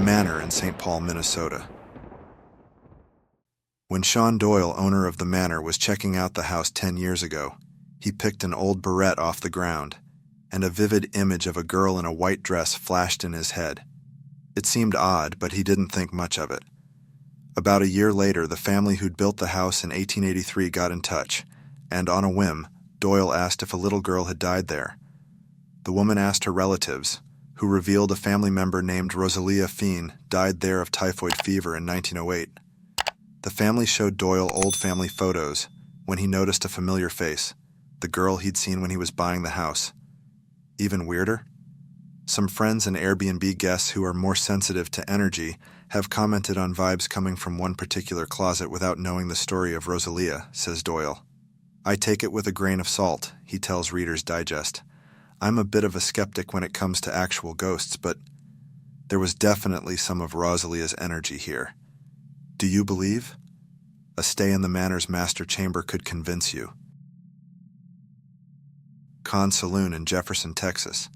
Manor in St. Paul, Minnesota. When Sean Doyle, owner of the Manor, was checking out the house 10 years ago, he picked an old barrette off the ground, and a vivid image of a girl in a white dress flashed in his head. It seemed odd, but he didn't think much of it. About a year later, the family who'd built the house in 1883 got in touch, and on a whim, Doyle asked if a little girl had died there. The woman asked her relatives, who revealed a family member named Rosalia Fien died there of typhoid fever in 1908. The family showed Doyle old family photos when he noticed a familiar face, the girl he'd seen when he was buying the house. Even weirder? Some friends and Airbnb guests who are more sensitive to energy have commented on vibes coming from one particular closet without knowing the story of Rosalia, says Doyle. I take it with a grain of salt, he tells Reader's Digest. I'm a bit of a skeptic when it comes to actual ghosts, but there was definitely some of Rosalia's energy here. Do you believe? A stay in the Manor's master chamber could convince you. Con Saloon in Jefferson, Texas.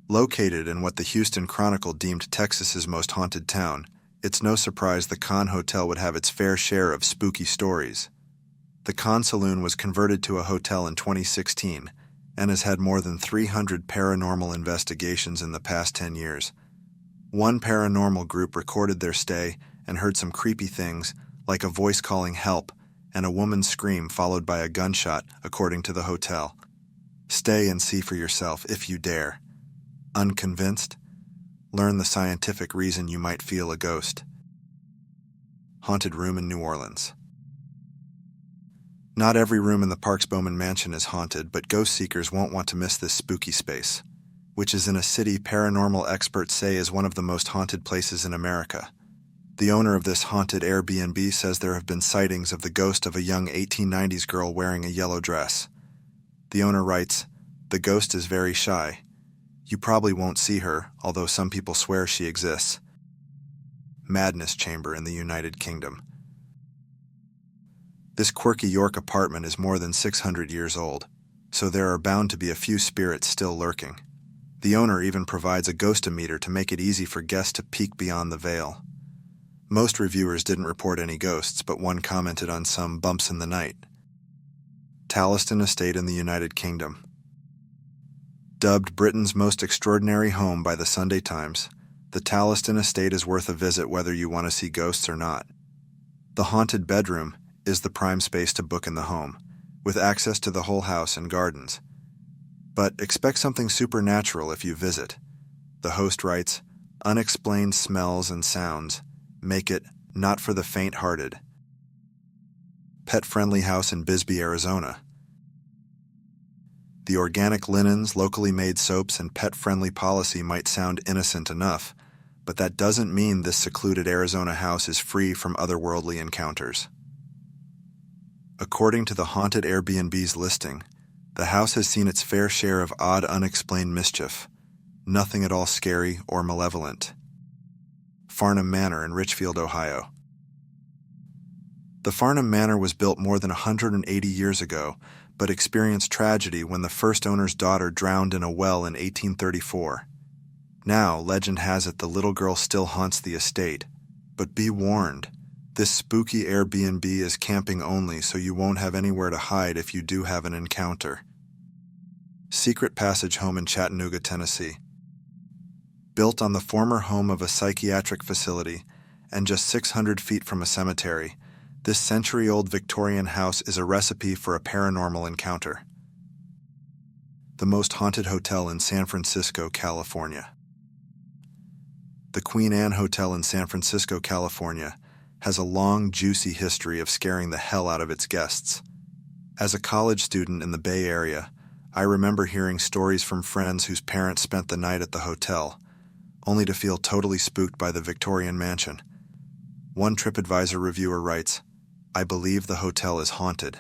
Located in what the Houston Chronicle deemed Texas's most haunted town, it's no surprise the Con Hotel would have its fair share of spooky stories. The Con Saloon was converted to a hotel in 2016 and has had more than 300 paranormal investigations in the past 10 years. One paranormal group recorded their stay and heard some creepy things, like a voice calling help and a woman's scream followed by a gunshot, according to the hotel. Stay and see for yourself if you dare. Unconvinced? Learn the scientific reason you might feel a ghost. Haunted room in New Orleans. Not every room in the Parks Bowman Mansion is haunted, but ghost seekers won't want to miss this spooky space, which is in a city paranormal experts say is one of the most haunted places in America. The owner of this haunted Airbnb says there have been sightings of the ghost of a young 1890s girl wearing a yellow dress. The owner writes, "The ghost is very shy. You probably won't see her, although some people swear she exists." Madness Chamber in the United Kingdom. This quirky York apartment is more than 600 years old, so there are bound to be a few spirits still lurking. The owner even provides a ghostometer to make it easy for guests to peek beyond the veil. Most reviewers didn't report any ghosts, but one commented on some bumps in the night. Taliston Estate in the United Kingdom. Dubbed Britain's most extraordinary home by the Sunday Times, the Taliston Estate is worth a visit whether you want to see ghosts or not. The haunted bedroom is the prime space to book in the home, with access to the whole house and gardens. But expect something supernatural if you visit. The host writes, "Unexplained smells and sounds make it not for the faint-hearted." Pet-friendly house in Bisbee, Arizona. The organic linens, locally made soaps, and pet-friendly policy might sound innocent enough, but that doesn't mean this secluded Arizona house is free from otherworldly encounters. According to the Haunted Airbnb's listing, the house has seen its fair share of odd, unexplained mischief, nothing at all scary or malevolent. Farnham Manor in Richfield, Ohio. The Farnham Manor was built more than 180 years ago, but experienced tragedy when the first owner's daughter drowned in a well in 1834. Now, legend has it the little girl still haunts the estate. But be warned, this spooky Airbnb is camping only, so you won't have anywhere to hide if you do have an encounter. Secret Passage Home in Chattanooga, Tennessee. Built on the former home of a psychiatric facility and just 600 feet from a cemetery, this century-old Victorian house is a recipe for a paranormal encounter. The most haunted hotel in San Francisco, California. The Queen Anne Hotel in San Francisco, California, has a long, juicy history of scaring the hell out of its guests. As a college student in the Bay Area, I remember hearing stories from friends whose parents spent the night at the hotel, only to feel totally spooked by the Victorian mansion. One TripAdvisor reviewer writes, "I believe the hotel is haunted."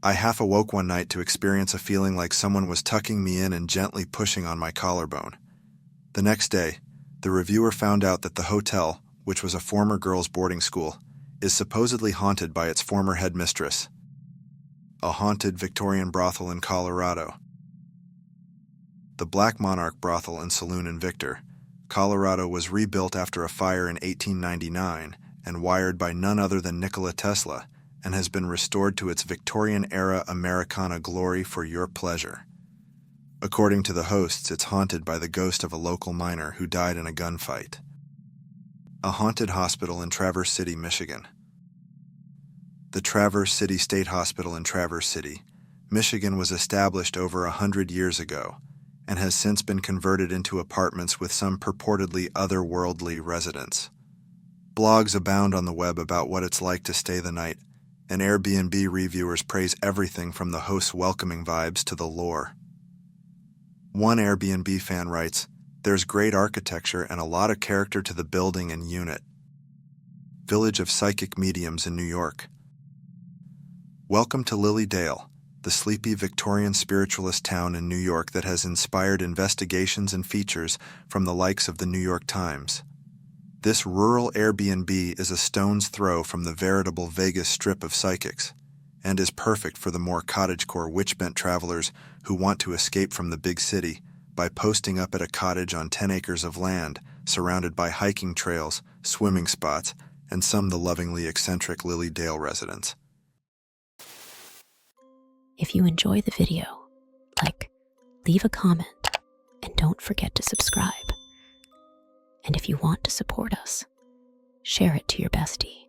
I half awoke one night to experience a feeling like someone was tucking me in and gently pushing on my collarbone. The next day, the reviewer found out that the hotel, which was a former girls' boarding school, is supposedly haunted by its former headmistress. A haunted Victorian brothel in Colorado. The Black Monarch brothel and saloon in Victor, Colorado was rebuilt after a fire in 1899 and wired by none other than Nikola Tesla, and has been restored to its Victorian-era Americana glory for your pleasure. According to the hosts, it's haunted by the ghost of a local miner who died in a gunfight. A haunted hospital in Traverse City, Michigan. The Traverse City State Hospital in Traverse City, Michigan was established over 100 years ago and has since been converted into apartments with some purportedly otherworldly residents. Blogs abound on the web about what it's like to stay the night, and Airbnb reviewers praise everything from the host's welcoming vibes to the lore. One Airbnb fan writes, "There's great architecture and a lot of character to the building and unit." Village of Psychic Mediums in New York. Welcome to Lily Dale, the sleepy Victorian spiritualist town in New York that has inspired investigations and features from the likes of the New York Times. This rural Airbnb is a stone's throw from the veritable Vegas Strip of psychics, and is perfect for the more cottagecore witch-bent travelers who want to escape from the big city by posting up at a cottage on 10 acres of land, surrounded by hiking trails, swimming spots, and some the lovingly eccentric Lily Dale residents. If you enjoy the video, leave a comment, and don't forget to subscribe. And if you want to support us, share it to your bestie.